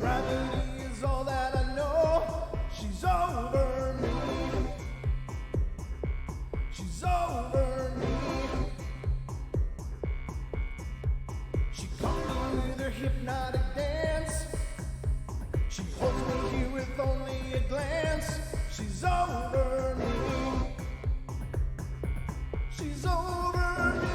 Gravity is all that I know. She's over me. She's over me. She comes with her hypnotic dance. She holds me here with only a glance. She's over me. She's over me.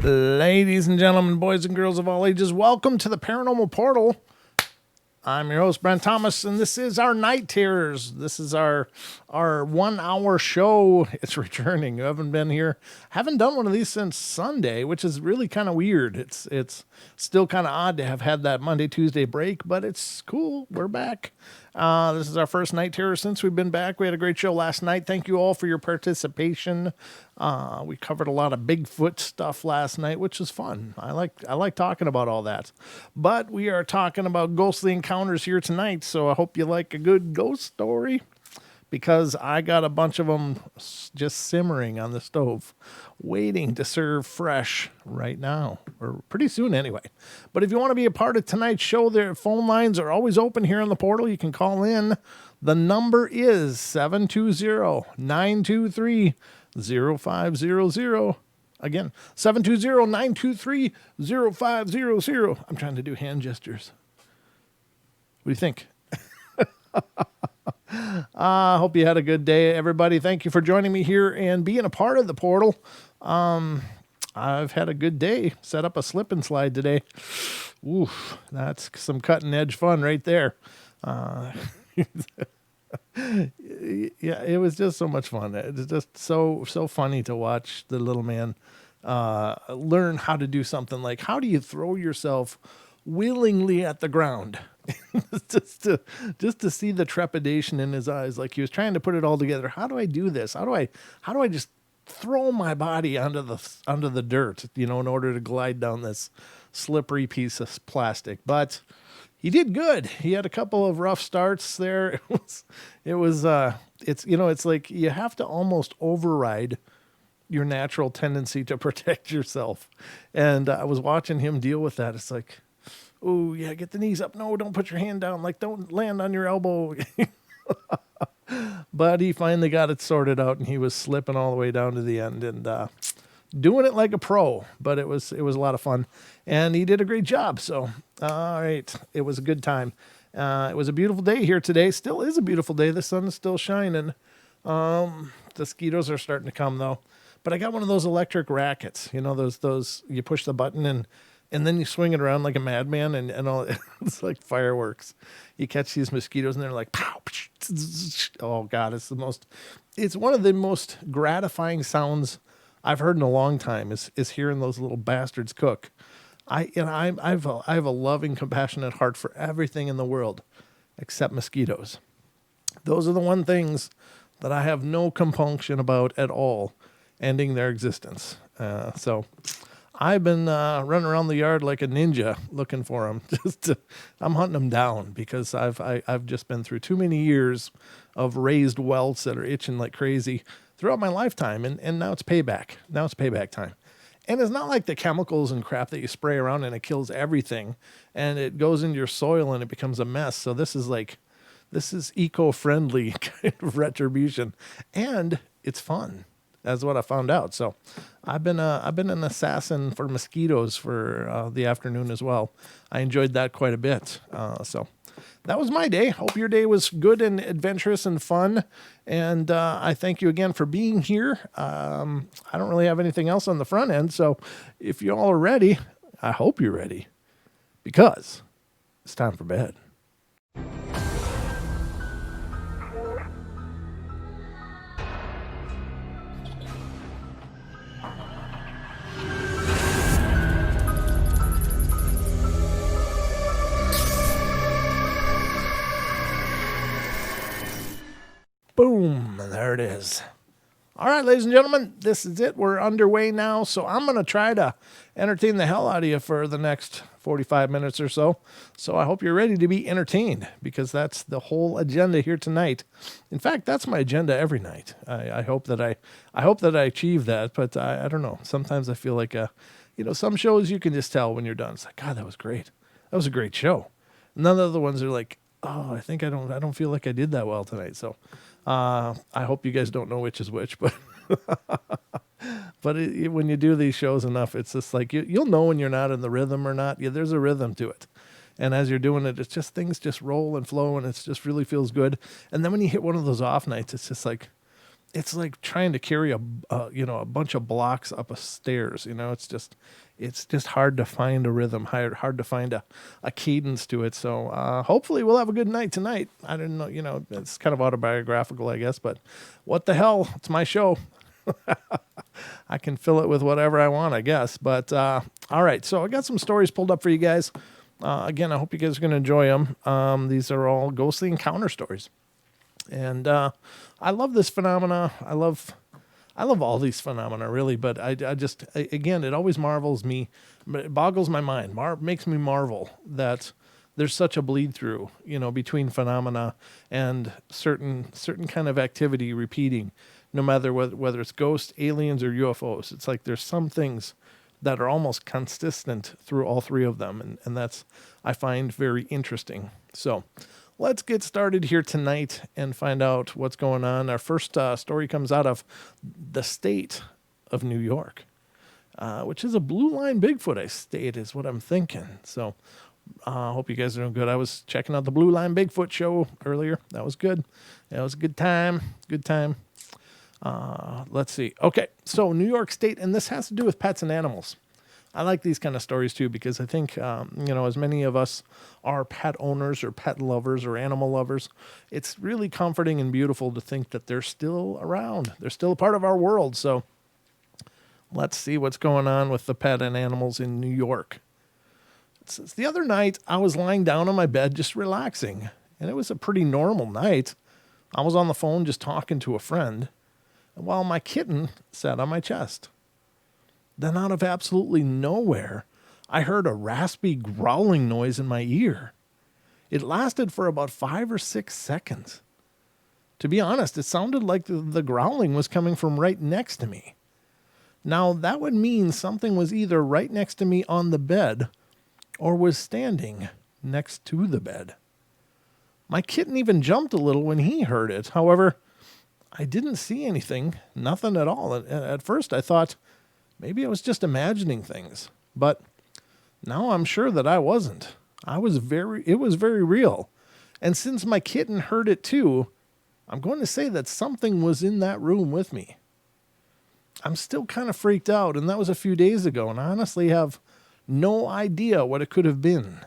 Ladies and gentlemen, boys and girls of all ages, welcome to the Paranormal Portal. I'm your host, Brent Thomas, and this is our Night Terrors. This is our 1 hour show. It's returning. You haven't been here. Haven't done one of these since Sunday, which is really kind of weird. It's still kind of odd to have had that Monday, Tuesday break, but it's cool. We're back. This is our first Night Terror since we've been back. We had a great show last night. Thank you all for your participation. We covered a lot of Bigfoot stuff last night, which was fun. I like talking about all that. But we are talking about ghostly encounters here tonight, so I hope you like a good ghost story, because I got a bunch of them just simmering on the stove, waiting to serve fresh right now, or pretty soon anyway. But if you want to be a part of tonight's show, their phone lines are always open here on the portal. You can call in. The number is 720-923-0500. Again, 720-923-0500. I'm trying to do hand gestures. What do you think? I hope you had a good day, everybody. Thank you for joining me here and being a part of the portal. I've had a good day. Set up a slip and slide today. Oof, that's some cutting edge fun right there. Yeah, it was just so much fun. It's just so funny to watch the little man learn how to do something like, how do you throw yourself willingly at the ground? just to see the trepidation in his eyes, like he was trying to put it all together. How do I do this? How do I just throw my body onto the dirt, in order to glide down this slippery piece of plastic? But he did good. He had a couple of rough starts there. It's like you have to almost override your natural tendency to protect yourself. And I was watching him deal with that. It's like, oh, yeah, get the knees up. No, don't put your hand down. Like, don't land on your elbow. But he finally got it sorted out, and he was slipping all the way down to the end and doing it like a pro. But it was a lot of fun, and he did a great job. So, all right, it was a good time. It was a beautiful day here today. Still is a beautiful day. The sun is still shining. The mosquitoes are starting to come, though. But I got one of those electric rackets. Those you push the button and then you swing it around like a madman, and all. It's like fireworks. You catch these mosquitoes, and they're like, pow, oh God, it's one of the most gratifying sounds I've heard in a long time is hearing those little bastards cook. I have a loving, compassionate heart for everything in the world except mosquitoes. Those are the one things that I have no compunction about at all, ending their existence. So I've been running around the yard like a ninja looking for them. I'm hunting them down because I've just been through too many years of raised welts that are itching like crazy throughout my lifetime, and now it's payback. Now it's payback time. And it's not like the chemicals and crap that you spray around and it kills everything, and it goes into your soil and it becomes a mess. So this is eco-friendly kind of retribution, and it's fun. That's what I found out. So I've been an assassin for mosquitoes for the afternoon as well. I enjoyed that quite a bit. So that was my day. Hope your day was good and adventurous and fun. And I thank you again for being here. I don't really have anything else on the front end. So if you all are ready, I hope you're ready, because it's time for bed. Boom, there it is. All right, ladies and gentlemen, this is it. We're underway now, so I'm going to try to entertain the hell out of you for the next 45 minutes or so. So I hope you're ready to be entertained, because that's the whole agenda here tonight. In fact, that's my agenda every night. I hope that I achieve that, but I don't know. Sometimes I feel like some shows you can just tell when you're done. It's like, God, that was great. That was a great show. None of the other ones are like, oh, I think I don't feel like I did that well tonight. So I hope you guys don't know which is which, but when you do these shows enough, it's just like you'll know when you're not in the rhythm or not. Yeah, there's a rhythm to it, and as you're doing it, it's just things just roll and flow, and it just really feels good. And then when you hit one of those off nights, it's like trying to carry a bunch of blocks up a stairs. It's just hard to find a rhythm, hard to find a cadence to it. So hopefully we'll have a good night tonight. I don't know, it's kind of autobiographical, I guess, but what the hell? It's my show. I can fill it with whatever I want, I guess. But all right, so I got some stories pulled up for you guys. Again, I hope you guys are going to enjoy them. These are all ghostly encounter stories. And I love this phenomena. I love all these phenomena, really, but again, it always marvels me. It boggles my mind. Makes me marvel that there's such a bleed through, between phenomena and certain kind of activity repeating, no matter whether it's ghosts, aliens, or UFOs. It's like there's some things that are almost consistent through all three of them, and that's, I find, very interesting. So let's get started here tonight and find out what's going on. Our first story comes out of the state of New York, which is a blue line Bigfoot state is what I'm thinking. So I hope you guys are doing good. I was checking out the Blue Line Bigfoot show earlier. That was good. That was a good time. Good time. Let's see. Okay, so New York State, and this has to do with pets and animals. I like these kind of stories too, because I think, as many of us are pet owners or pet lovers or animal lovers, it's really comforting and beautiful to think that they're still around. They're still a part of our world. So let's see what's going on with the pet and animals in New York. It says, the other night I was lying down on my bed just relaxing, and it was a pretty normal night. I was on the phone just talking to a friend, while my kitten sat on my chest. Then out of absolutely nowhere, I heard a raspy growling noise in my ear. It lasted for about 5 or 6 seconds. To be honest, it sounded like the growling was coming from right next to me. Now, that would mean something was either right next to me on the bed or was standing next to the bed. My kitten even jumped a little when he heard it. However, I didn't see anything, nothing at all. At first, I thought maybe I was just imagining things, but now I'm sure that I wasn't. It was very real. And since my kitten heard it too, I'm going to say that something was in that room with me. I'm still kind of freaked out, and that was a few days ago, and I honestly have no idea what it could have been.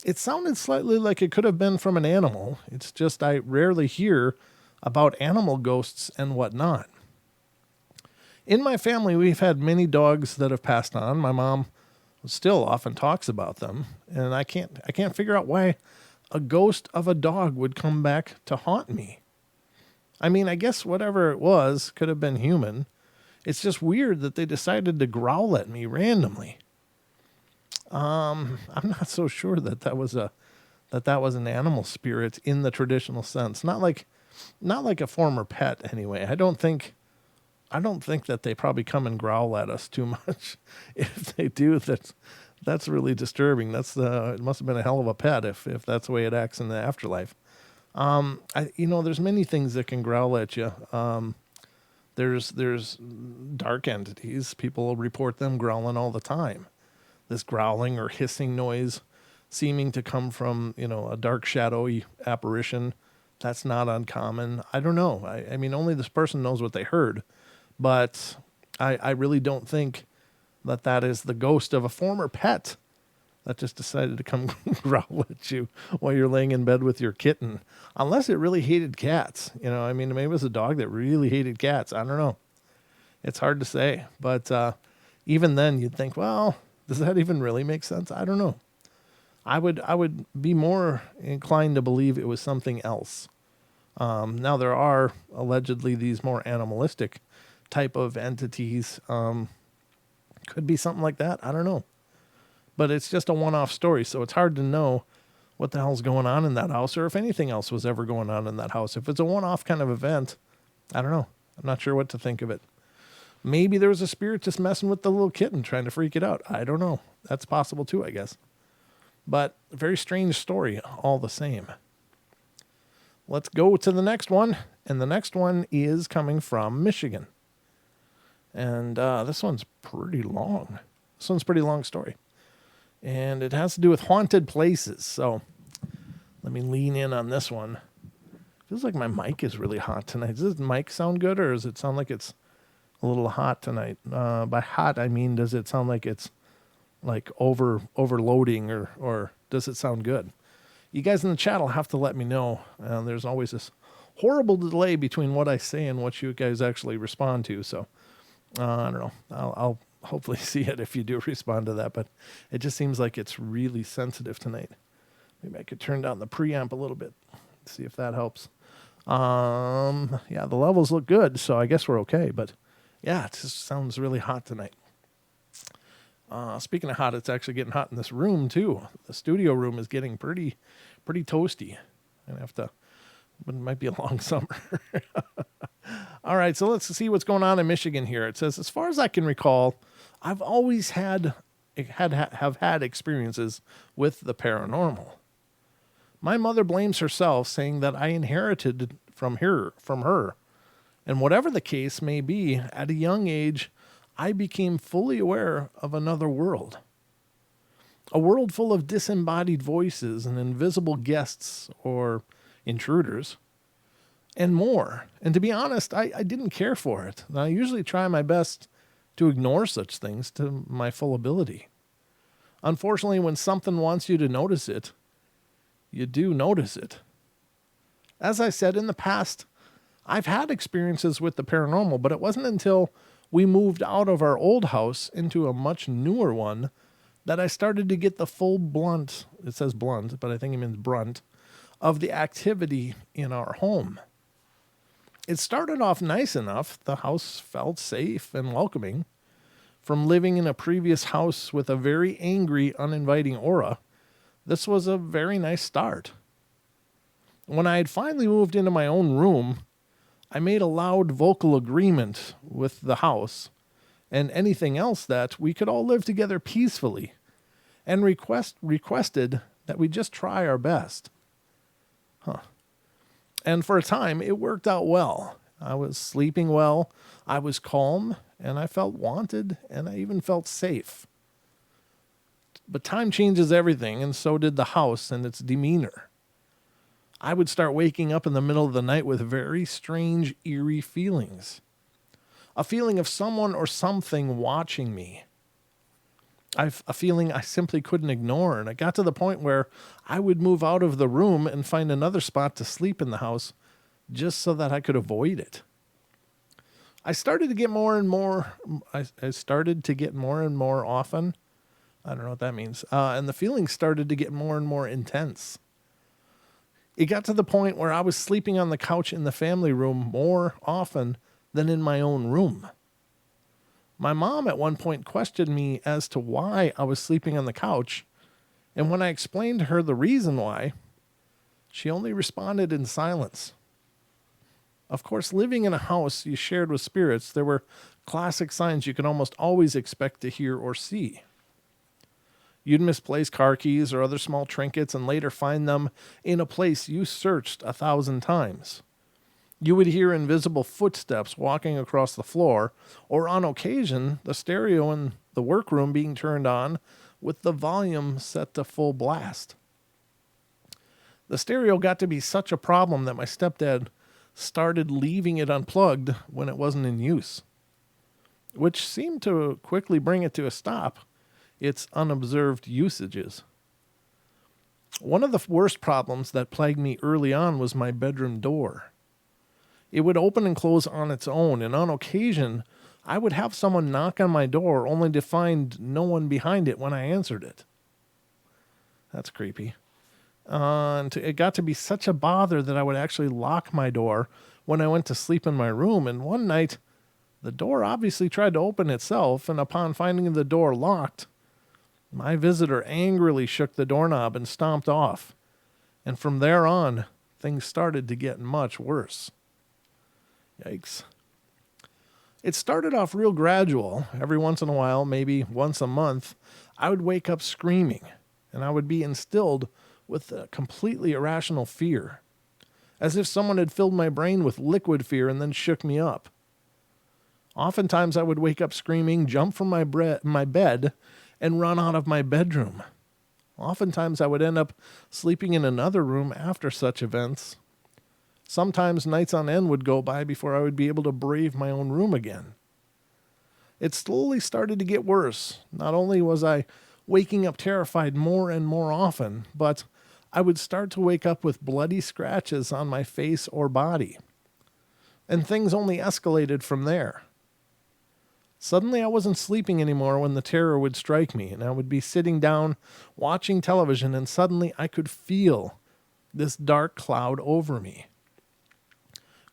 It sounded slightly like it could have been from an animal. It's just I rarely hear about animal ghosts and whatnot. In my family, we've had many dogs that have passed on. My mom still often talks about them, and I can't figure out why a ghost of a dog would come back to haunt me. I mean, I guess whatever it was could have been human. It's just weird that they decided to growl at me randomly. I'm not so sure that was an animal spirit in the traditional sense. Not like a former pet anyway. I don't think that they probably come and growl at us too much. If they do, that's really disturbing. It must have been a hell of a pet if that's the way it acts in the afterlife. There's many things that can growl at you. There's dark entities. People report them growling all the time. This growling or hissing noise seeming to come from, a dark shadowy apparition. That's not uncommon. I don't know. I mean, only this person knows what they heard. But I really don't think that is the ghost of a former pet that just decided to come growl at you while you're laying in bed with your kitten. Unless it really hated cats. Maybe it was a dog that really hated cats. I don't know. It's hard to say. But even then, you'd think, well, does that even really make sense? I don't know. I would be more inclined to believe it was something else. Now there are allegedly these more animalistic type of entities. Could be something like that. I don't know. But it's just a one-off story, so it's hard to know what the hell's going on in that house or if anything else was ever going on in that house. If it's a one-off kind of event, I don't know. I'm not sure what to think of it. Maybe there was a spirit just messing with the little kitten trying to freak it out. I don't know. That's possible too, I guess. But a very strange story all the same. Let's go to the next one. And the next one is coming from Michigan. And this one's pretty long. This one's a pretty long story. And it has to do with haunted places. So let me lean in on this one. Feels like my mic is really hot tonight. Does this mic sound good, or does it sound like it's a little hot tonight? By hot, I mean, does it sound like it's like overloading, or does it sound good? You guys in the chat will have to let me know. There's always this horrible delay between what I say and what you guys actually respond to. So I don't know. I'll hopefully see it if you do respond to that, but it just seems like it's really sensitive tonight. Maybe I could turn down the preamp a little bit, see if that helps. Yeah, the levels look good, so I guess we're okay, but yeah, it just sounds really hot tonight. Speaking of hot, it's actually getting hot in this room too. The studio room is getting pretty toasty. I have to, but it might be a long summer. All right, so let's see what's going on in Michigan here. It says, as far as I can recall, I've always have had experiences with the paranormal. My mother blames herself, saying that I inherited from her. And whatever the case may be, at a young age, I became fully aware of another world. A world full of disembodied voices and invisible guests or intruders and more. And to be honest, I didn't care for it. And I usually try my best to ignore such things to my full ability. Unfortunately, when something wants you to notice it, you do notice it. As I said in the past, I've had experiences with the paranormal, but it wasn't until we moved out of our old house into a much newer one that I started to get the full blunt, it says blunt, but I think it means brunt, of the activity in our home. It started off nice enough. The house felt safe and welcoming. From living in a previous house with a very angry, uninviting aura, this was a very nice start. When I had finally moved into my own room, I made a loud vocal agreement with the house and anything else that we could all live together peacefully, and requested that we just try our best. And for a time, it worked out well. I was sleeping well, I was calm, and I felt wanted, and I even felt safe. But time changes everything, and so did the house and its demeanor. I would start waking up in the middle of the night with very strange, eerie feelings. A feeling of someone or something watching me. A feeling I simply couldn't ignore, and it got to the point where I would move out of the room and find another spot to sleep in the house just so that I could avoid it. I started to get more and more often. I don't know what that means. And the feelings started to get more and more intense. It got to the point where I was sleeping on the couch in the family room more often than in my own room. My mom at one point questioned me as to why I was sleeping on the couch, and when I explained to her the reason why, she only responded in silence. Of course, living in a house you shared with spirits, there were classic signs you could almost always expect to hear or see. You'd misplace car keys or other small trinkets and later find them in a place you searched 1,000 times. You would hear invisible footsteps walking across the floor, or on occasion, the stereo in the workroom being turned on with the volume set to full blast. The stereo got to be such a problem that my stepdad started leaving it unplugged when it wasn't in use, which seemed to quickly bring it to a stop, its unobserved usages. One of the worst problems that plagued me early on was my bedroom door. It would open and close on its own, and on occasion, I would have someone knock on my door only to find no one behind it when I answered it. That's creepy. And it got to be such a bother that I would actually lock my door when I went to sleep in my room. And one night, the door obviously tried to open itself, and upon finding the door locked, my visitor angrily shook the doorknob and stomped off. And from there on, things started to get much worse. Yikes. It started off real gradual. Every once in a while, maybe once a month, I would wake up screaming, and I would be instilled with a completely irrational fear, as if someone had filled my brain with liquid fear and then shook me up. Oftentimes, I would wake up screaming, jump from my bed, and run out of my bedroom. Oftentimes, I would end up sleeping in another room after such events. Sometimes nights on end would go by before I would be able to brave my own room again. It slowly started to get worse. Not only was I waking up terrified more and more often, but I would start to wake up with bloody scratches on my face or body. And things only escalated from there. Suddenly I wasn't sleeping anymore when the terror would strike me, and I would be sitting down watching television, and suddenly I could feel this dark cloud over me,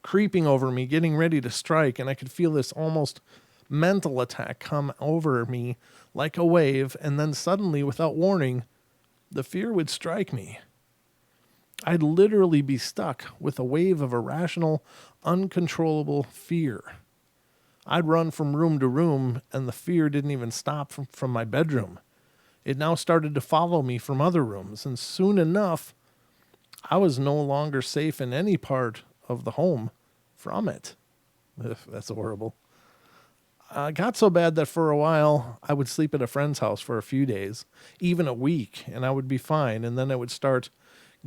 creeping over me, getting ready to strike, and I could feel this almost mental attack come over me like a wave, and then suddenly, without warning, the fear would strike me. I'd literally be stuck with a wave of irrational, uncontrollable fear. I'd run from room to room, and the fear didn't even stop from my bedroom. It now started to follow me from other rooms, and soon enough, I was no longer safe in any part of the home from it. That's horrible. It got so bad that for a while, I would sleep at a friend's house for a few days, even a week, and I would be fine, and then I would start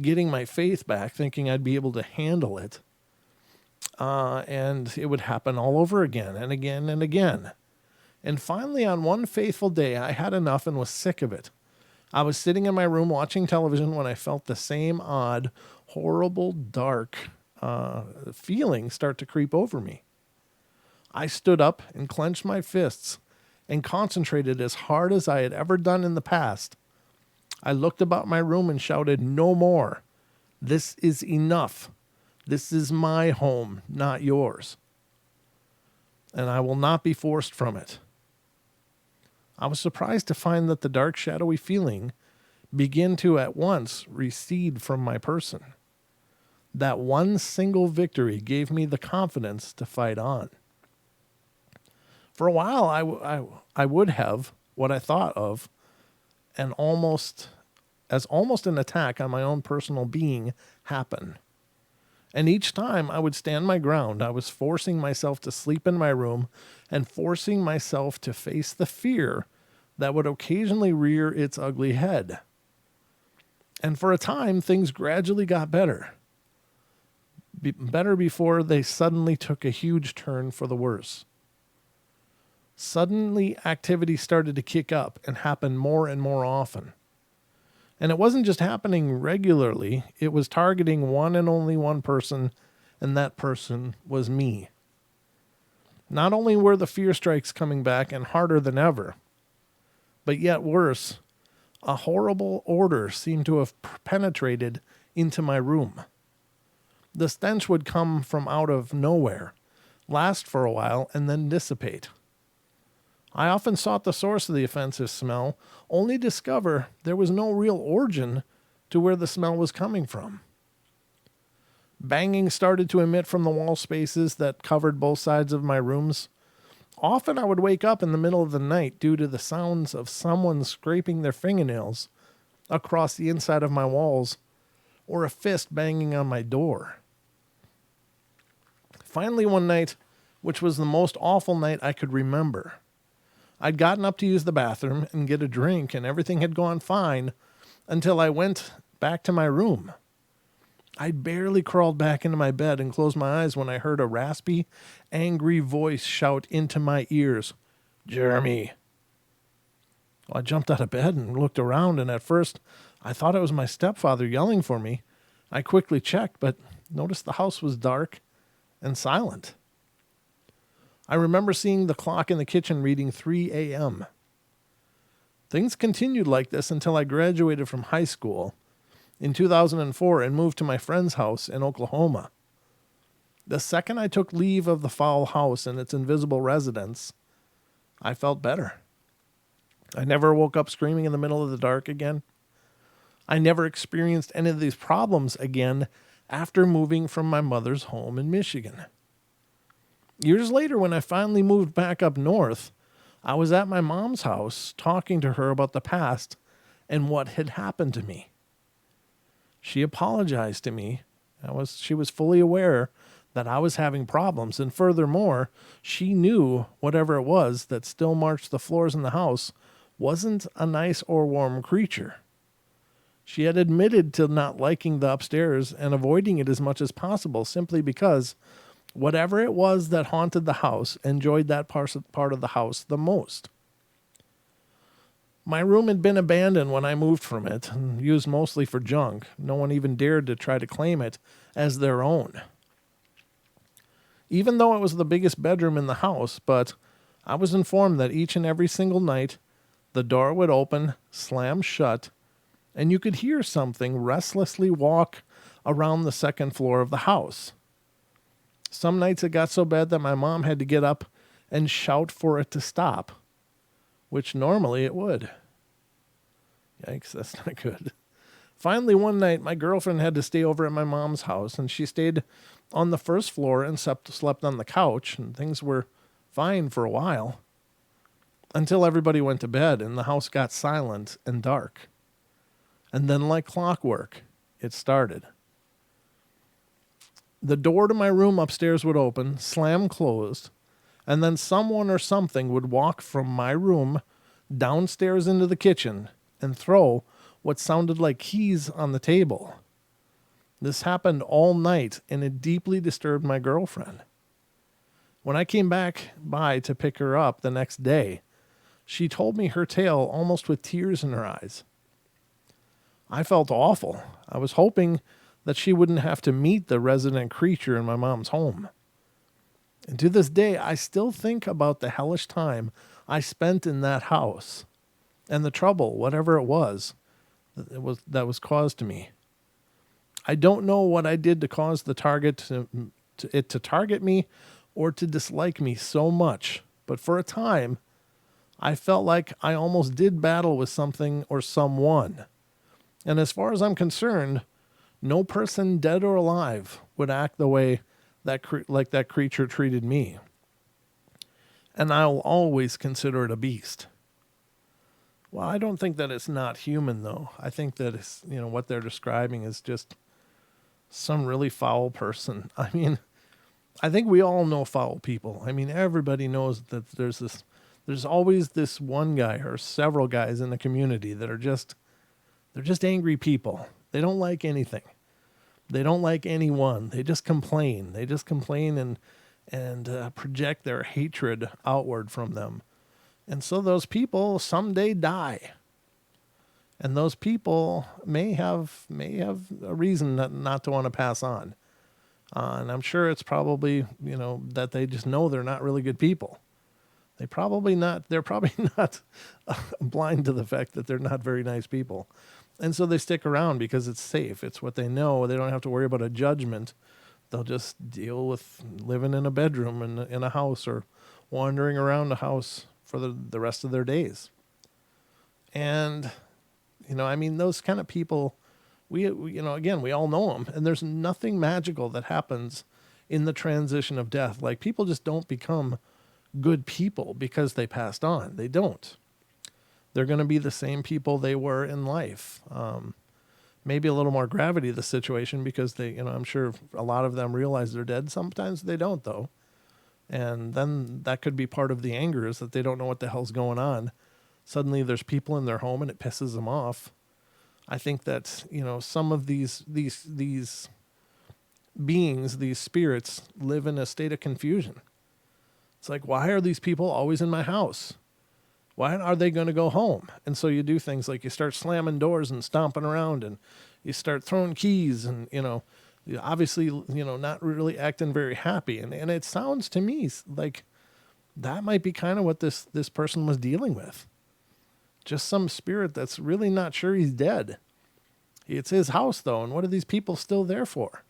getting my faith back, thinking I'd be able to handle it. And it would happen all over again and again and again. And finally, on one fateful day, I had enough and was sick of it. I was sitting in my room watching television when I felt the same odd, horrible, dark feeling start to creep over me. I stood up and clenched my fists and concentrated as hard as I had ever done in the past. I looked about my room and shouted, "No more. This is enough. This is my home, not yours. And I will not be forced from it." I was surprised to find that the dark, shadowy feeling began to at once recede from my person. That one single victory gave me the confidence to fight on. For a while, I would have what I thought of almost an attack on my own personal being happen. And each time I would stand my ground, I was forcing myself to sleep in my room and forcing myself to face the fear that would occasionally rear its ugly head. And for a time, things gradually got better. Better before they suddenly took a huge turn for the worse. Suddenly, activity started to kick up and happen more and more often. And it wasn't just happening regularly, it was targeting one and only one person, and that person was me. Not only were the fear strikes coming back and harder than ever, but yet worse, a horrible odor seemed to have penetrated into my room. The stench would come from out of nowhere, last for a while, and then dissipate. I often sought the source of the offensive smell, only to discover there was no real origin to where the smell was coming from. Banging started to emit from the wall spaces that covered both sides of my rooms. Often I would wake up in the middle of the night due to the sounds of someone scraping their fingernails across the inside of my walls or a fist banging on my door. Finally, one night, which was the most awful night I could remember, I'd gotten up to use the bathroom and get a drink, and everything had gone fine until I went back to my room. I barely crawled back into my bed and closed my eyes when I heard a raspy, angry voice shout into my ears, "Jeremy." Well, I jumped out of bed and looked around, and at first I thought it was my stepfather yelling for me. I quickly checked, but noticed the house was dark and silent. I remember seeing the clock in the kitchen reading 3 a.m. Things continued like this until I graduated from high school, in 2004 and moved to my friend's house in Oklahoma. The second I took leave of the foul house and its invisible residents, I felt better. I never woke up screaming in the middle of the dark again. I never experienced any of these problems again after moving from my mother's home in Michigan. Years later, when I finally moved back up north, I was at my mom's house talking to her about the past and what had happened to me. She apologized to me. She was fully aware that I was having problems, and furthermore, she knew whatever it was that still marched the floors in the house wasn't a nice or warm creature. She had admitted to not liking the upstairs and avoiding it as much as possible simply because whatever it was that haunted the house enjoyed that part of the house the most. My room had been abandoned when I moved from it and used mostly for junk. No one even dared to try to claim it as their own. Even though it was the biggest bedroom in the house, but I was informed that each and every single night the door would open, slam shut, and you could hear something restlessly walk around the second floor of the house. Some nights it got so bad that my mom had to get up and shout for it to stop, which normally it would. Yikes, that's not good. Finally, one night, my girlfriend had to stay over at my mom's house, and she stayed on the first floor and slept on the couch, and things were fine for a while until everybody went to bed and the house got silent and dark. And then, like clockwork, it started. The door to my room upstairs would open, slam closed, and then someone or something would walk from my room downstairs into the kitchen and throw what sounded like keys on the table. This happened all night, and it deeply disturbed my girlfriend. When I came back by to pick her up the next day, she told me her tale almost with tears in her eyes. I felt awful. I was hoping that she wouldn't have to meet the resident creature in my mom's home. And to this day, I still think about the hellish time I spent in that house and the trouble, whatever it was, that was caused to me. I don't know what I did to cause the target to target me or to dislike me so much, but for a time, I felt like I almost did battle with something or someone. And as far as I'm concerned, no person, dead or alive, would act the way that creature treated me. And I'll always consider it a beast. Well, I don't think that it's not human, though. I think that it's, what they're describing is just some really foul person. I mean, I think we all know foul people. I mean, everybody knows that there's always this one guy or several guys in the community that are they're just angry people. They don't like anything. They don't like anyone. They just complain. They just complain and project their hatred outward from them. And so those people someday die. And those people may have a reason not to want to pass on. And I'm sure it's probably, that they just know they're not really good people. They're probably not blind to the fact that they're not very nice people. And so they stick around because it's safe. It's what they know. They don't have to worry about a judgment. They'll just deal with living in a bedroom in a house or wandering around a house for the rest of their days. And, those kind of people, we all know them. And there's nothing magical that happens in the transition of death. Like, people just don't become good people because they passed on. They don't. They're going to be the same people they were in life. Maybe a little more gravity to the situation because I'm sure a lot of them realize they're dead. Sometimes they don't, though. And then that could be part of the anger is that they don't know what the hell's going on. Suddenly there's people in their home and it pisses them off. I think that, some of these beings, these spirits, live in a state of confusion. It's like, why are these people always in my house? Why are they going to go home? And so you do things like you start slamming doors and stomping around and you start throwing keys and, you obviously, not really acting very happy. And it sounds to me like that might be kind of what this person was dealing with. Just some spirit that's really not sure he's dead. It's his house, though, and what are these people still there for?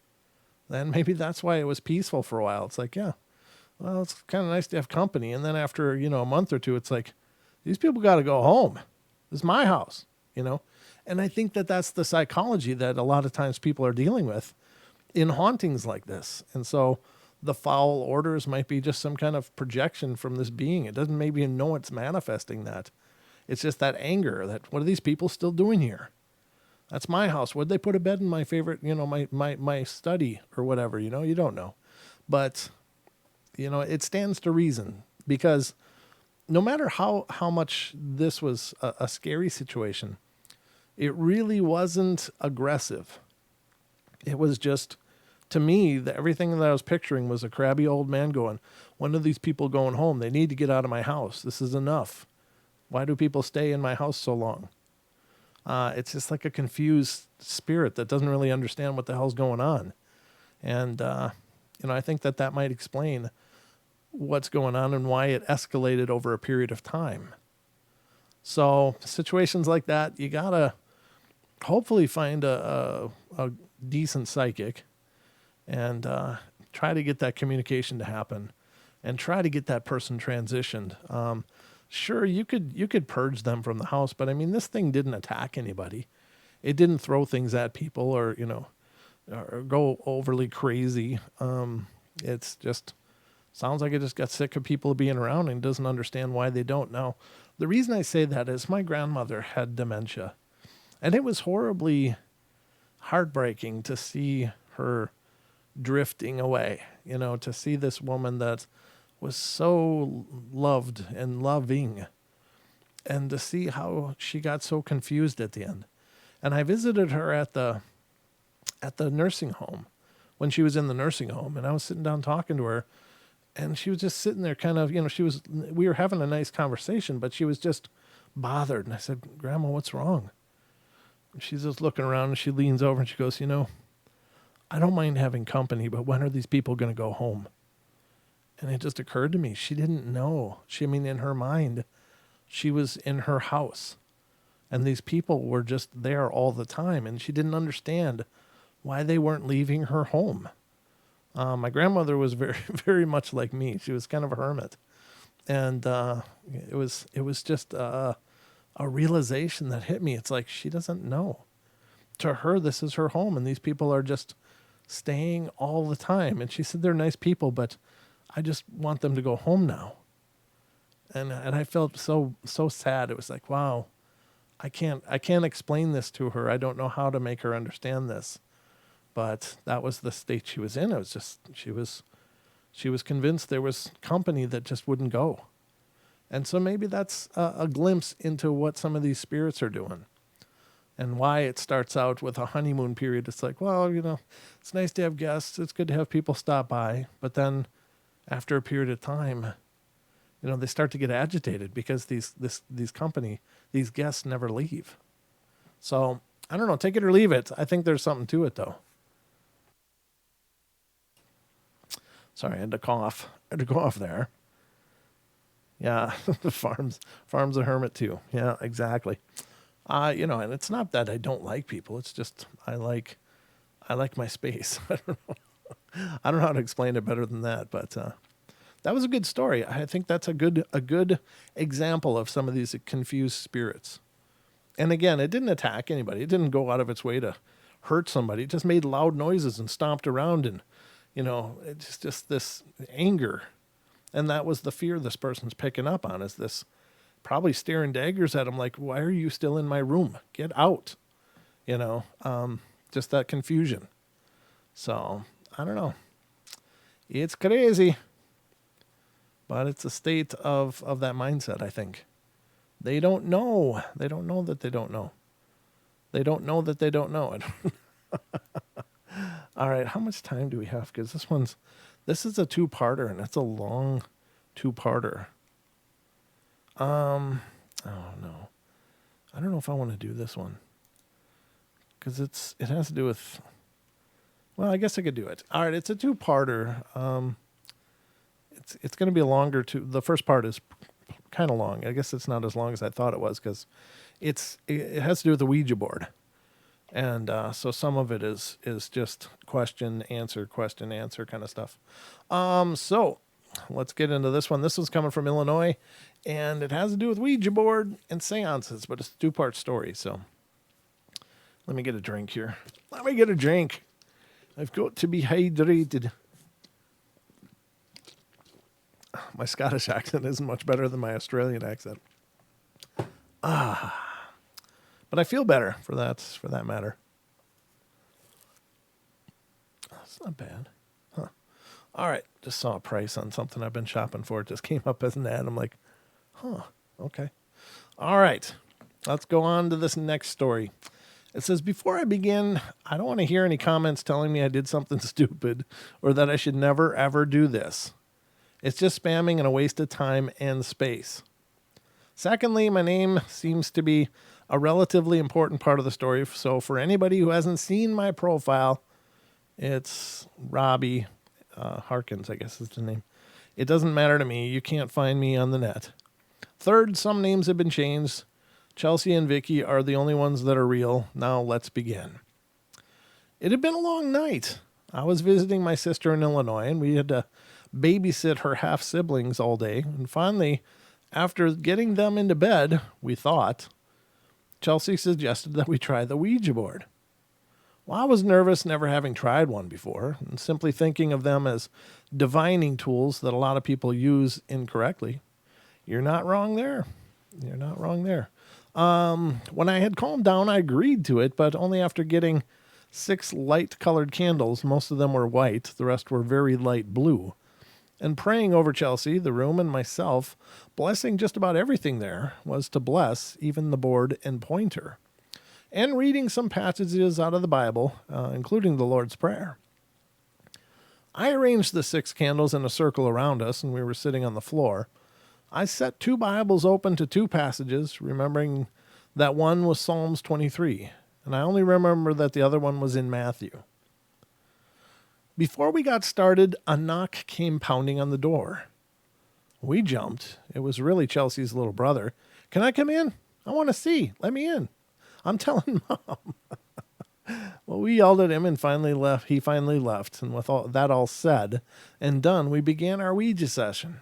Then maybe that's why it was peaceful for a while. It's like, yeah, well, it's kind of nice to have company. And then after, a month or two, it's like, these people got to go home. This is my house, you know? And I think that that's the psychology that a lot of times people are dealing with in hauntings like this. And so the foul orders might be just some kind of projection from this being. It doesn't maybe know it's manifesting that. It's just that anger that, what are these people still doing here? That's my house. Would they put a bed in my favorite, my study or whatever, you don't know. But, it stands to reason, because no matter how much this was a scary situation, it really wasn't aggressive. It was just, to me, everything that I was picturing was a crabby old man going, when are these people going home? They need to get out of my house. This is enough. Why do people stay in my house so long? It's just like a confused spirit that doesn't really understand what the hell's going on. And, I think that might explain what's going on and why it escalated over a period of time. So situations like that, you got to hopefully find a decent psychic and try to get that communication to happen and try to get that person transitioned. Sure, you could purge them from the house, but I mean, this thing didn't attack anybody. It didn't throw things at people or go overly crazy. It's just sounds like it just got sick of people being around and doesn't understand why they don't. Now, the reason I say that is my grandmother had dementia, and it was horribly heartbreaking to see her drifting away, to see this woman that was so loved and loving, and to see how she got so confused at the end. And I visited her at the nursing home when she was in the nursing home, and I was sitting down talking to her, and she was just sitting there kind of, we were having a nice conversation, but she was just bothered. And I said, Grandma, what's wrong? And she's just looking around, and she leans over and she goes, I don't mind having company, but when are these people going to go home? And it just occurred to me, she didn't know. In her mind, she was in her house, and these people were just there all the time, and she didn't understand why they weren't leaving her home. My grandmother was very, very much like me. She was kind of a hermit, and it was just a realization that hit me. It's like she doesn't know. To her, this is her home, and these people are just staying all the time. And she said they're nice people, but I just want them to go home now. And I felt so sad. It was like, wow, I can't explain this to her. I don't know how to make her understand this. But that was the state she was in. It was just she was convinced there was company that just wouldn't go. And so maybe that's a glimpse into what some of these spirits are doing and why it starts out with a honeymoon period. It's like, well, it's nice to have guests. It's good to have people stop by. But then after a period of time, they start to get agitated because these guests never leave. So I don't know, take it or leave it. I think there's something to it, though. Sorry, I had to cough. I had to go off there. Yeah, the farm's a hermit too. Yeah, exactly. And it's not that I don't like people. It's just I like my space. I don't know. I don't know how to explain it better than that, but that was a good story. I think that's a good example of some of these confused spirits. And again, it didn't attack anybody. It didn't go out of its way to hurt somebody. It just made loud noises and stomped around, and it's just this anger. And that was the fear this person's picking up on, is this probably staring daggers at him like, why are you still in my room? Get out. Just that confusion. So I don't know. It's crazy. But it's a state of that mindset, I think. They don't know. They don't know that they don't know. They don't know that they don't know it. All right, how much time do we have? Because this is a two-parter, and it's a long two-parter. Oh no, I don't know if I want to do this one because it has to do with. Well, I guess I could do it. All right, it's a two-parter. It's going to be a longer two. The first part is kind of long. I guess it's not as long as I thought it was because it has to do with the Ouija board. And so some of it is just question, answer kind of stuff. So let's get into this one. This one's coming from Illinois, and it has to do with Ouija board and seances, but it's a 2-part story. So let me get a drink here. I've got to be hydrated. My Scottish accent isn't much better than my Australian accent. But I feel better for that matter. That's not bad. Huh. All right. Just saw a price on something I've been shopping for. It just came up as an ad. I'm like, okay. All right. Let's go on to this next story. It says, before I begin, I don't want to hear any comments telling me I did something stupid or that I should never, ever do this. It's just spamming and a waste of time and space. Secondly, my name seems to be a relatively important part of the story. So for anybody who hasn't seen my profile, it's Robbie Harkins, I guess is the name. It doesn't matter to me. You can't find me on the net. Third, some names have been changed. Chelsea and Vicky are the only ones that are real. Now let's begin. It had been a long night. I was visiting my sister in Illinois, and we had to babysit her half-siblings all day. And finally, after getting them into bed, we thought, Chelsea suggested that we try the Ouija board. Well, I was nervous, never having tried one before, and simply thinking of them as divining tools that a lot of people use incorrectly. You're not wrong there. When I had calmed down, I agreed to it, but only after getting 6 light-colored candles. Most of them were white. The rest were very light blue. And praying over Chelsea, the room, and myself, blessing just about everything there, was to bless even the board and pointer. And reading some passages out of the Bible, including the Lord's Prayer. I arranged the 6 candles in a circle around us, and we were sitting on the floor. I set 2 Bibles open to 2 passages, remembering that one was Psalms 23, and I only remember that the other one was in Matthew. Before we got started, a knock came pounding on the door. We jumped. It was really Chelsea's little brother. Can I come in? I want to see. Let me in. I'm telling Mom. Well, we yelled at him and finally left. He finally left. And with all that all said and done, we began our Ouija session.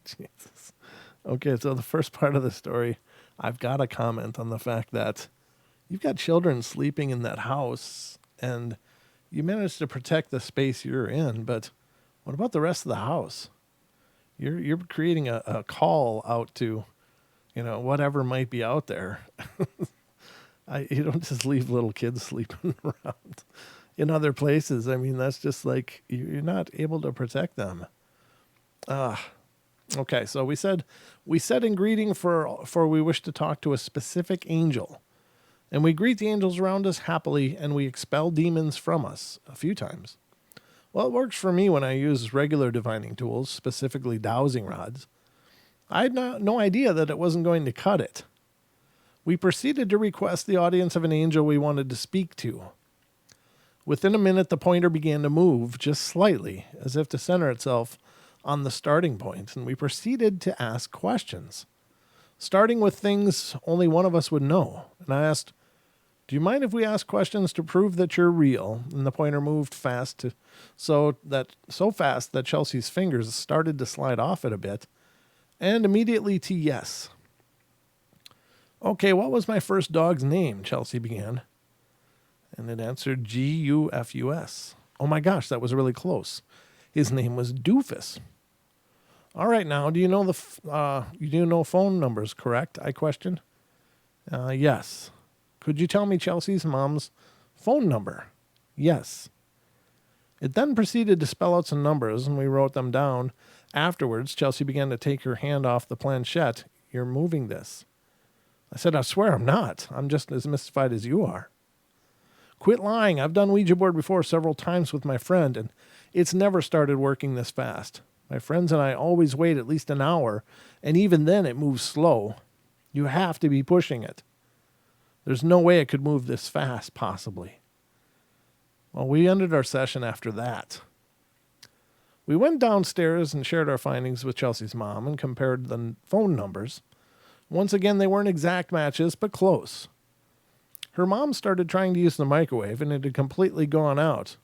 Jesus. Okay, so the first part of the story, I've got to comment on the fact that you've got children sleeping in that house and you managed to protect the space you're in, but what about the rest of the house? You're creating a call out to, whatever might be out there. You don't just leave little kids sleeping around in other places. I mean, that's just like, you're not able to protect them. Okay, so we said in greeting for we wish to talk to a specific angel. And we greet the angels around us happily, and we expel demons from us a few times. Well, it works for me when I use regular divining tools, specifically dowsing rods. I had no idea that it wasn't going to cut it. We proceeded to request the audience of an angel we wanted to speak to. Within a minute, the pointer began to move, just slightly, as if to center itself on the starting point, and we proceeded to ask questions, starting with things only one of us would know. And I asked, do you mind if we ask questions to prove that you're real? And the pointer moved so fast that Chelsea's fingers started to slide off it a bit, and immediately to yes. Okay, what was my first dog's name? Chelsea began. And it answered Gufus. Oh my gosh, that was really close. His name was Doofus. All right, now, do you know phone numbers, correct? I questioned. Yes. Could you tell me Chelsea's mom's phone number? Yes. It then proceeded to spell out some numbers, and we wrote them down. Afterwards, Chelsea began to take her hand off the planchette. You're moving this. I said, I swear I'm not. I'm just as mystified as you are. Quit lying. I've done Ouija board before several times with my friend, and it's never started working this fast. My friends and I always wait at least an hour, and even then it moves slow. You have to be pushing it. There's no way it could move this fast, possibly. Well, we ended our session after that. We went downstairs and shared our findings with Chelsea's mom and compared the phone numbers. Once again, they weren't exact matches, but close. Her mom started trying to use the microwave, and it had completely gone out.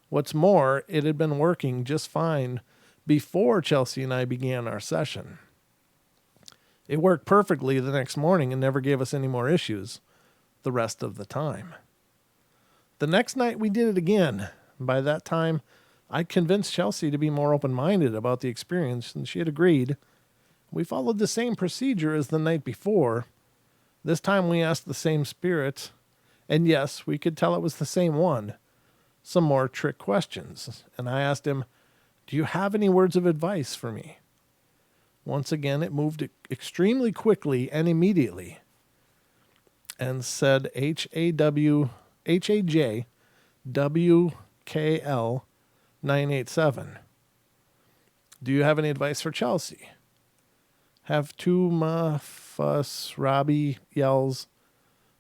What's more, it had been working just fine before Chelsea and I began our session. It worked perfectly the next morning and never gave us any more issues the rest of the time. The next night we did it again. By that time, I convinced Chelsea to be more open-minded about the experience, and she had agreed. We followed the same procedure as the night before. This time we asked the same spirit, and yes, we could tell it was the same one. Some more trick questions, and I asked him, "Do you have any words of advice for me?" Once again, it moved extremely quickly and immediately, and said HAJWKL 987. "Do you have any advice for Chelsea?" Have two fuss Robbie yells,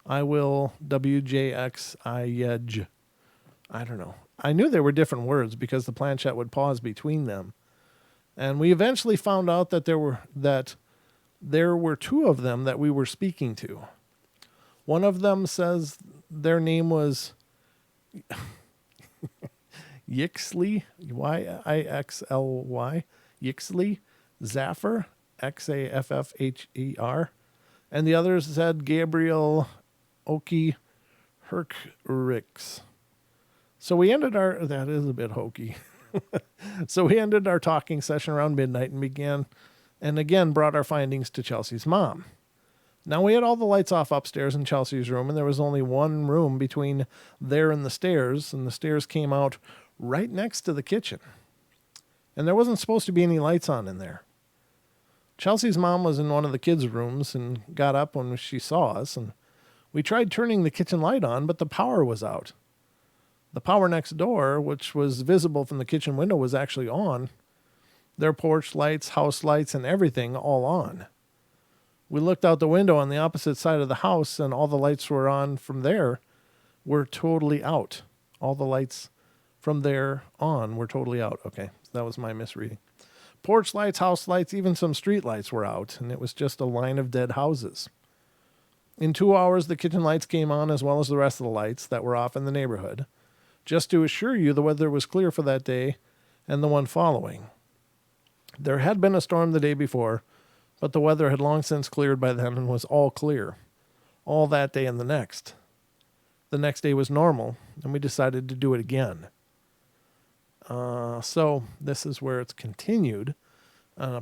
"I will WJXI yedge." I don't know. I knew there were different words because the planchette would pause between them. And we eventually found out that there were two of them that we were speaking to. One of them says their name was Yixley, Yixly, Yixley, Zaffer, Xaffher, and the others said Gabriel Oki Herkrix. So we ended that is a bit hokey. So we ended our talking session around midnight and again brought our findings to Chelsea's mom. Now we had all the lights off upstairs in Chelsea's room, and there was only one room between there and the stairs came out right next to the kitchen. And there wasn't supposed to be any lights on in there. Chelsea's mom was in one of the kids' rooms and got up when she saw us, and we tried turning the kitchen light on, but the power was out. The power next door, which was visible from the kitchen window, was actually on. Their porch lights, house lights, and everything all on. We looked out the window on the opposite side of the house, and all the lights were on from there were totally out. All the lights from there on were totally out. Okay, that was my misreading. Porch lights, house lights, even some street lights were out, and it was just a line of dead houses. In 2 hours, the kitchen lights came on as well as the rest of the lights that were off in the neighborhood, just to assure you the weather was clear for that day and the one following. There had been a storm the day before, but the weather had long since cleared by then and was all clear, all that day and the next. The next day was normal, and we decided to do it again. So this is where it's continued,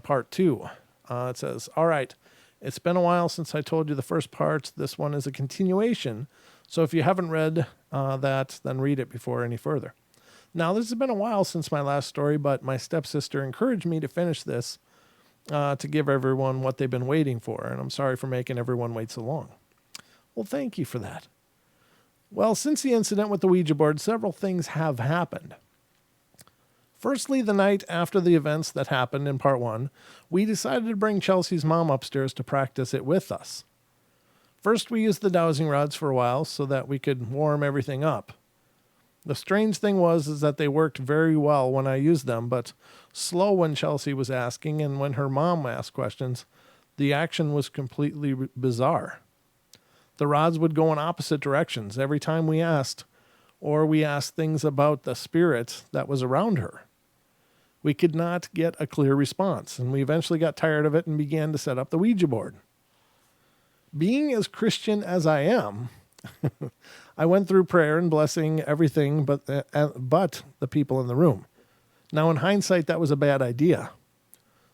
part 2. It says, "All right, it's been a while since I told you the first part. This one is a continuation. So if you haven't read that, then read it before any further. Now, this has been a while since my last story, but my stepsister encouraged me to finish this to give everyone what they've been waiting for, and I'm sorry for making everyone wait so long." Well, thank you for that. Well, since the incident with the Ouija board, several things have happened. Firstly, the night after the events that happened in part 1, we decided to bring Chelsea's mom upstairs to practice it with us. First, we used the dowsing rods for a while so that we could warm everything up. The strange thing was that they worked very well when I used them, but slow when Chelsea was asking, and when her mom asked questions, the action was completely bizarre. The rods would go in opposite directions every time we asked, or we asked things about the spirit that was around her. We could not get a clear response, and we eventually got tired of it and began to set up the Ouija board. Being as Christian as I am, I went through prayer and blessing everything but the people in the room. Now, in hindsight, that was a bad idea.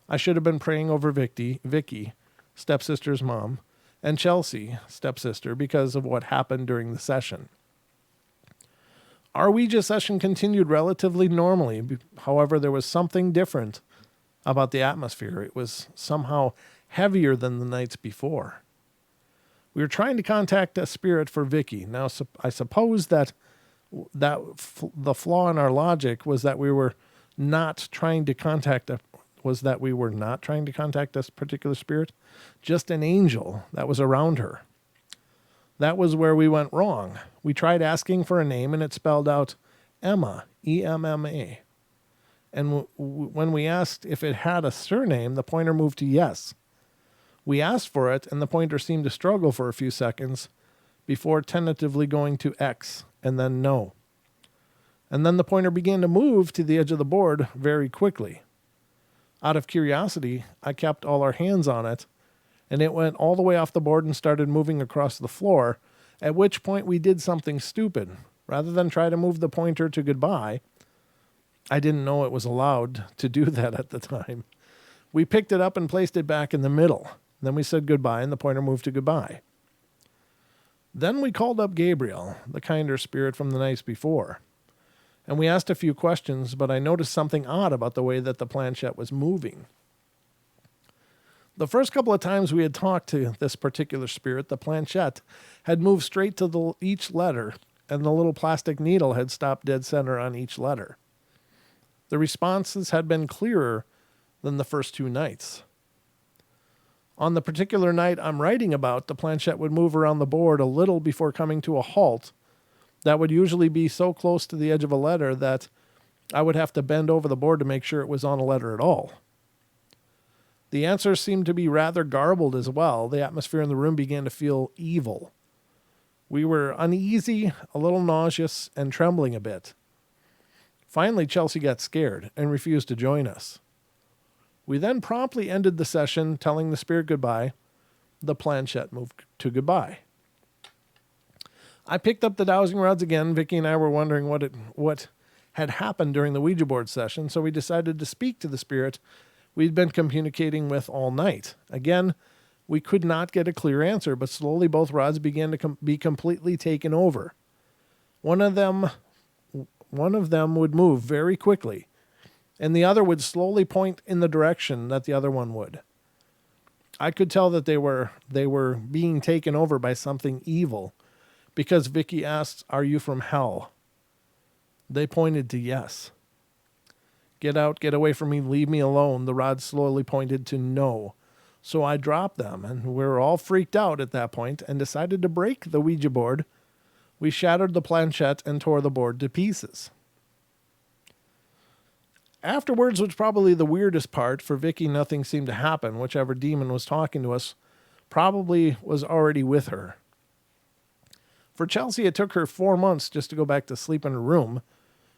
I should have been praying over Vicky, stepsister's mom, and Chelsea, stepsister, because of what happened during the session. Our Ouija session continued relatively normally. However, there was something different about the atmosphere. It was somehow heavier than the nights before. We were trying to contact a spirit for Vicky. Now, I suppose that the flaw in our logic was that we were not trying to contact this particular spirit, just an angel that was around her. That was where we went wrong. We tried asking for a name, and it spelled out Emma, E-M-M-A. And when we asked if it had a surname, the pointer moved to yes. We asked for it, and the pointer seemed to struggle for a few seconds before tentatively going to X and then no. And then the pointer began to move to the edge of the board very quickly. Out of curiosity, I kept all our hands on it, and it went all the way off the board and started moving across the floor, at which point we did something stupid. Rather than try to move the pointer to goodbye, I didn't know it was allowed to do that at the time. We picked it up and placed it back in the middle. Then we said goodbye, and the pointer moved to goodbye. Then we called up Gabriel, the kinder spirit from the nights before, and we asked a few questions, but I noticed something odd about the way that the planchette was moving. The first couple of times we had talked to this particular spirit, the planchette had moved straight to each letter, and the little plastic needle had stopped dead center on each letter. The responses had been clearer than the first 2 nights. On the particular night I'm writing about, the planchette would move around the board a little before coming to a halt. That would usually be so close to the edge of a letter that I would have to bend over the board to make sure it was on a letter at all. The answers seemed to be rather garbled as well. The atmosphere in the room began to feel evil. We were uneasy, a little nauseous, and trembling a bit. Finally, Chelsea got scared and refused to join us. We then promptly ended the session, telling the spirit goodbye. The planchette moved to goodbye. I picked up the dowsing rods again. Vicky and I were wondering what had happened during the Ouija board session, so we decided to speak to the spirit we'd been communicating with all night. Again, we could not get a clear answer, but slowly both rods began to be completely taken over. One of them would move very quickly, and the other would slowly point in the direction that the other one would. I could tell that they were being taken over by something evil, because Vicky asked, "Are you from hell?" They pointed to yes. "Get out, get away from me, leave me alone." The rods slowly pointed to no. So I dropped them, and we were all freaked out at that point and decided to break the Ouija board. We shattered the planchette and tore the board to pieces. Afterwards was probably the weirdest part. For Vicky, nothing seemed to happen. Whichever demon was talking to us probably was already with her. For Chelsea, it took her 4 months just to go back to sleep in her room,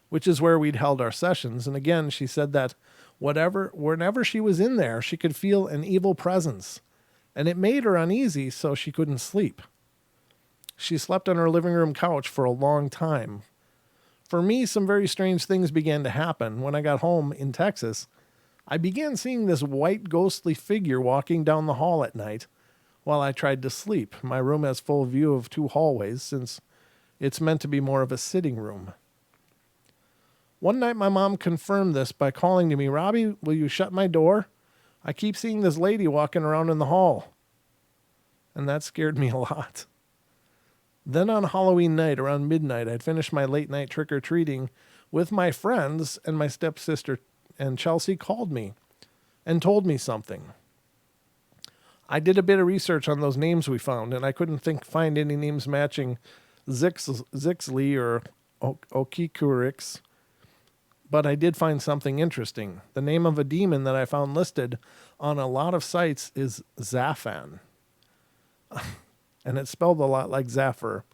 which is where we'd held our sessions. And again, she said that whenever she was in there, she could feel an evil presence, and it made her uneasy, so she couldn't sleep. She slept on her living room couch for a long time. For me, some very strange things began to happen. When I got home in Texas, I began seeing this white ghostly figure walking down the hall at night while I tried to sleep. My room has full view of 2 hallways since it's meant to be more of a sitting room. One night my mom confirmed this by calling to me, "Robbie, will you shut my door? I keep seeing this lady walking around in the hall." And that scared me a lot. Then on Halloween night, around midnight, I'd finished my late night trick-or-treating with my friends, and my stepsister and Chelsea called me and told me something. I did a bit of research on those names we found, and I couldn't find any names matching Zixley or Okikurix. But I did find something interesting. The name of a demon that I found listed on a lot of sites is Zaphan. And it's spelled a lot like Zephyr.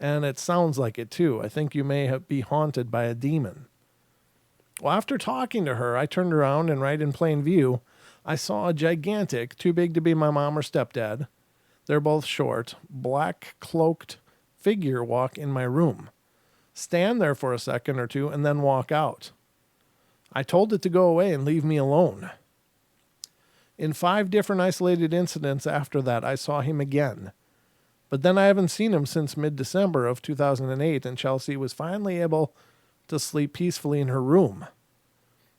And it sounds like it too. I think you may be haunted by a demon. Well, after talking to her, I turned around and right in plain view, I saw a gigantic, too big to be my mom or stepdad, they're both short, black cloaked figure walk in my room, stand there for a second or two, and then walk out. I told it to go away and leave me alone. In 5 different isolated incidents after that, I saw him again. But then I haven't seen him since mid-December of 2008, and Chelsea was finally able to sleep peacefully in her room.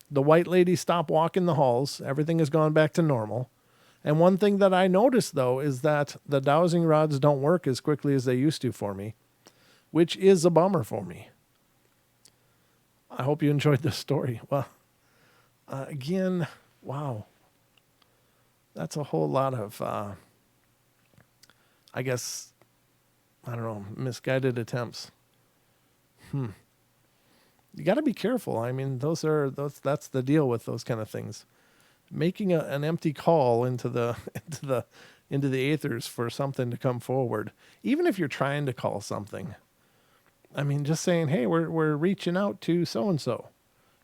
The white lady stopped walking the halls. Everything has gone back to normal. And one thing that I noticed, though, is that the dowsing rods don't work as quickly as they used to for me, which is a bummer for me. I hope you enjoyed this story. Well, again, wow. That's a whole lot of, I guess, I don't know, misguided attempts. You got to be careful. I mean, that's the deal with those kind of things. Making an empty call into the into the aethers for something to come forward. Even if you're trying to call something. I mean, just saying, hey, we're reaching out to so-and-so.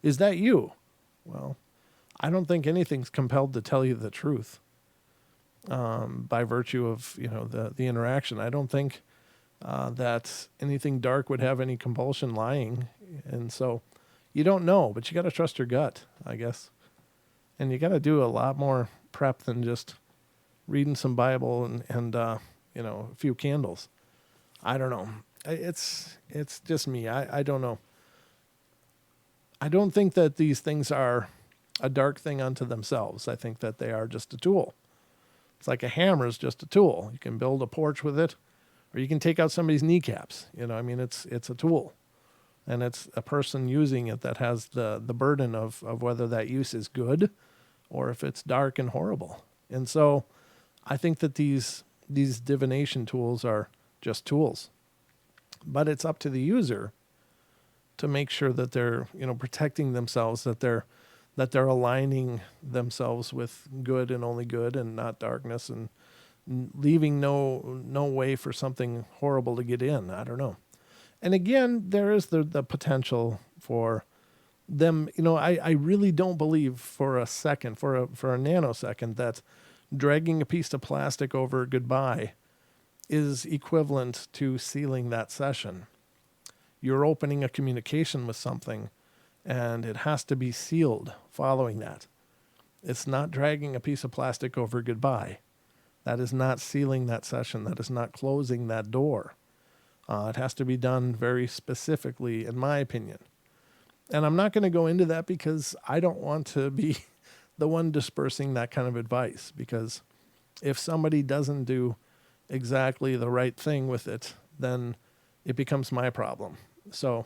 Is that you? Well, I don't think anything's compelled to tell you the truth by virtue of, the interaction. I don't think that anything dark would have any compulsion lying. And so you don't know, but you got to trust your gut, I guess. And you got to do a lot more prep than just reading some Bible and a few candles. I don't know. It's just me. I don't know. I don't think that these things are a dark thing unto themselves. I think that they are just a tool. It's like a hammer is just a tool. You can build a porch with it, or you can take out somebody's kneecaps. It's a tool. And it's a person using it that has the burden of whether that use is good or if it's dark and horrible. And so I think that these divination tools are just tools. But it's up to the user to make sure that they're, protecting themselves, that they're aligning themselves with good and only good and not darkness, and leaving no way for something horrible to get in. I don't know. And again, there is the potential for them. I really don't believe for a second, for a nanosecond, that dragging a piece of plastic over goodbye is equivalent to sealing that session. You're opening a communication with something, and it has to be sealed following that. It's not dragging a piece of plastic over goodbye. That is not sealing that session. That is not closing that door. It has to be done very specifically, in my opinion. And I'm not going to go into that because I don't want to be the one dispersing that kind of advice. Because if somebody doesn't do exactly the right thing with it, then it becomes my problem. So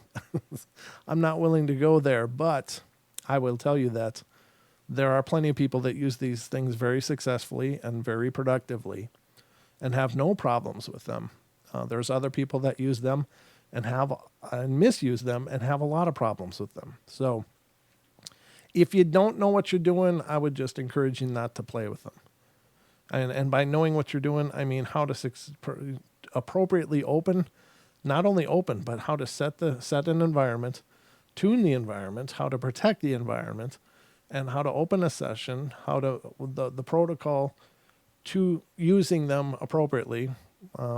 I'm not willing to go there, but I will tell you that there are plenty of people that use these things very successfully and very productively and have no problems with them. There's other people that use them and misuse them and have a lot of problems with them. So if you don't know what you're doing, I would just encourage you not to play with them. And by knowing what you're doing, I mean how to appropriately open, not only open, but how to set an environment, tune the environment, how to protect the environment, and how to open a session, the protocol to using them appropriately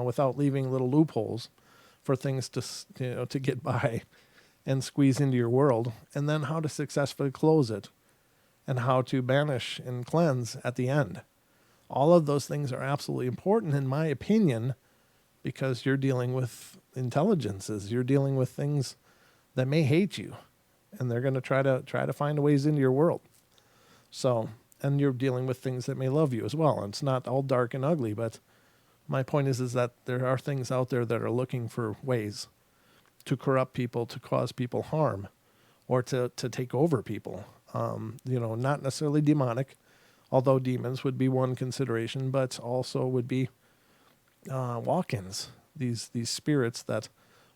without leaving little loopholes for things to get by and squeeze into your world, and then how to successfully close it and how to banish and cleanse at the end. All of those things are absolutely important, in my opinion, because you're dealing with intelligences. You're dealing with things that may hate you, and they're going to try to find ways into your world. So, and you're dealing with things that may love you as well. And it's not all dark and ugly, but my point is that there are things out there that are looking for ways to corrupt people, to cause people harm, or to take over people. Not necessarily demonic, although demons would be one consideration, but also would be walk-ins, these spirits that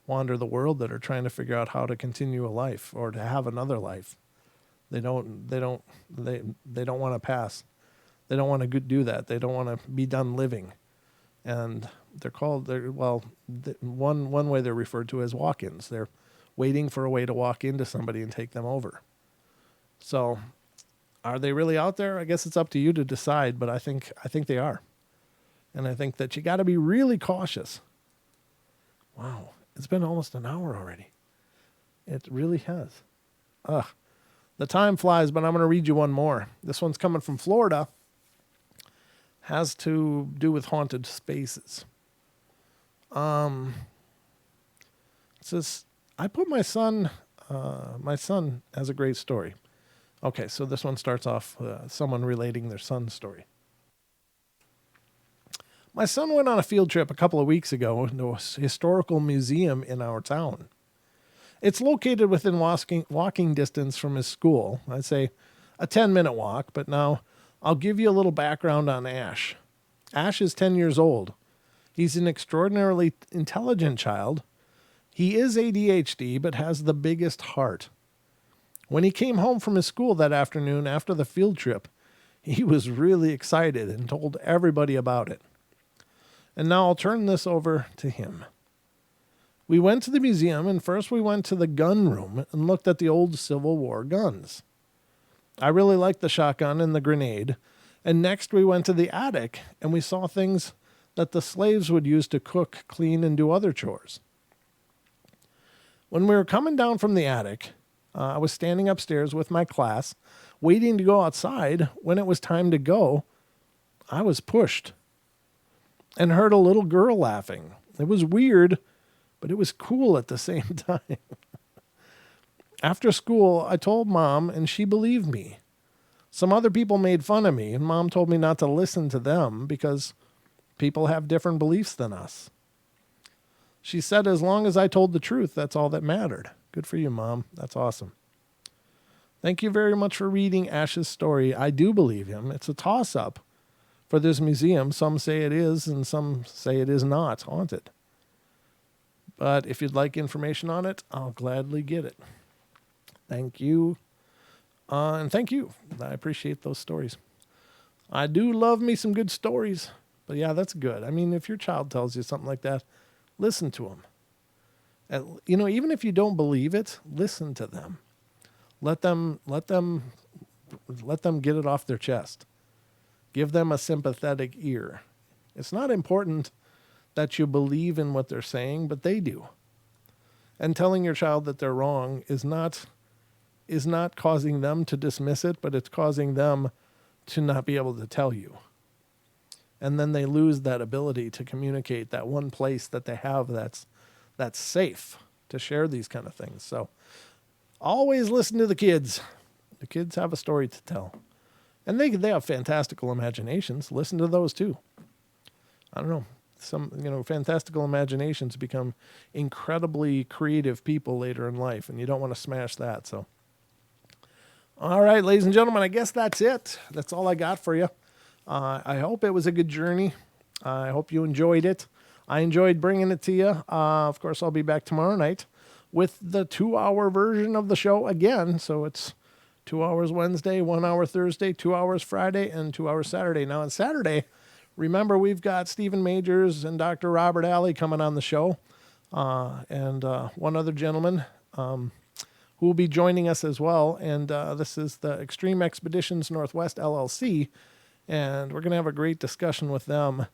wander the world that are trying to figure out how to continue a life or to have another life. They don't want to pass. They don't want to do that. They don't want to be done living. And one way they're referred to as walk-ins. They're waiting for a way to walk into somebody and take them over. So are they really out there? I guess it's up to you to decide, but I think they are. And I think that you got to be really cautious. Wow, it's been almost an hour already. It really has. The time flies, but I'm going to read you one more. This one's coming from Florida. Has to do with haunted spaces. It says, I put my son has a great story. Okay, so this one starts off someone relating their son's story. My son went on a field trip a couple of weeks ago to a historical museum in our town. It's located within walking distance from his school. I'd say a 10-minute walk, but now I'll give you a little background on Ash. Ash is 10 years old. He's an extraordinarily intelligent child. He is ADHD, but has the biggest heart. When he came home from his school that afternoon after the field trip, He was really excited and told everybody about it. And now I'll turn this over to him. We went to the museum, and first we went to the gun room and looked at the old Civil War guns. I really liked the shotgun and the grenade. And next we went to the attic, and we saw things that the slaves would use to cook, clean, and do other chores. When we were coming down from the attic, I was standing upstairs with my class, waiting to go outside. When it was time to go, I was pushed and heard a little girl laughing. It was weird, but it was cool at the same time. After school, I told Mom, and she believed me. Some other people made fun of me, and Mom told me not to listen to them because people have different beliefs than us. She said as long as I told the truth, that's all that mattered. Good for you, Mom. That's awesome. Thank you very much for reading Ash's story. I do believe him. It's a toss-up for this museum. Some say it is, and some say it is not haunted. But if you'd like information on it, I'll gladly get it. Thank you. And thank you. I appreciate those stories. I do love me some good stories. But yeah, that's good. I mean, if your child tells you something like that, listen to them. And, even if you don't believe it, listen to them. Let them get it off their chest. Give them a sympathetic ear. It's not important that you believe in what they're saying, but they do. And telling your child that they're wrong is not causing them to dismiss it, but it's causing them to not be able to tell you. And then they lose that ability to communicate, that one place that they have that's safe to share these kind of things. So always listen to the kids. The kids have a story to tell. And they have fantastical imaginations. Listen to those too. I don't know. Some, fantastical imaginations become incredibly creative people later in life, and you don't want to smash that. So, all right, ladies and gentlemen, I guess that's it. That's all I got for you. I hope it was a good journey. I hope you enjoyed it. I enjoyed bringing it to you. Of course, I'll be back tomorrow night with the 2-hour version of the show again. So it's 2 hours Wednesday, 1 hour Thursday, 2 hours Friday, and 2 hours Saturday. Now on Saturday, remember, we've got Stephen Majors and Dr. Robert Alley coming on the show, and one other gentleman who will be joining us as well. And this is the Extreme Expeditions Northwest LLC, and we're going to have a great discussion with them.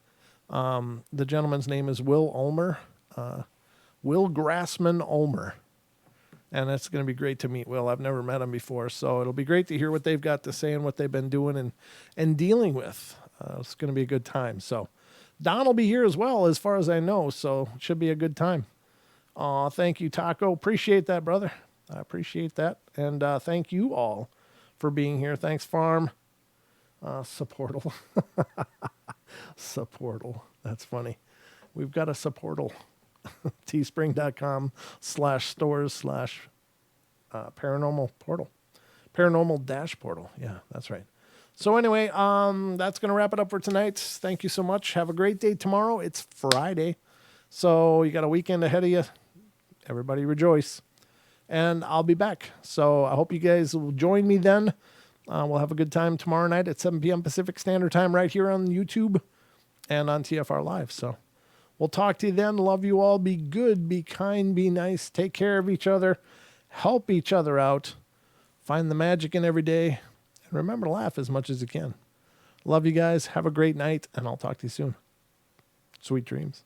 The gentleman's name is Will Ulmer, Will Grassman Ulmer, and it's going to be great to meet Will. I've never met him before, so it'll be great to hear what they've got to say and what they've been doing and dealing with. It's going to be a good time. So Don will be here as well, as far as I know, so it should be a good time. Thank you, Taco. Appreciate that, brother. I appreciate that. And thank you all for being here. Thanks, Farm. Supportal. Supportal. That's funny. We've got a supportal. teespring.com/stores/paranormal portal. Paranormal-portal. Yeah, that's right. So anyway, that's going to wrap it up for tonight. Thank you so much. Have a great day tomorrow. It's Friday, so you got a weekend ahead of you. Everybody rejoice. And I'll be back. So I hope you guys will join me then. We'll have a good time tomorrow night at 7 p.m. Pacific Standard Time right here on YouTube and on TFR Live. So we'll talk to you then. Love you all. Be good, be kind, be nice. Take care of each other. Help each other out. Find the magic in every day. And remember to laugh as much as you can. Love you guys. Have a great night, and I'll talk to you soon. Sweet dreams.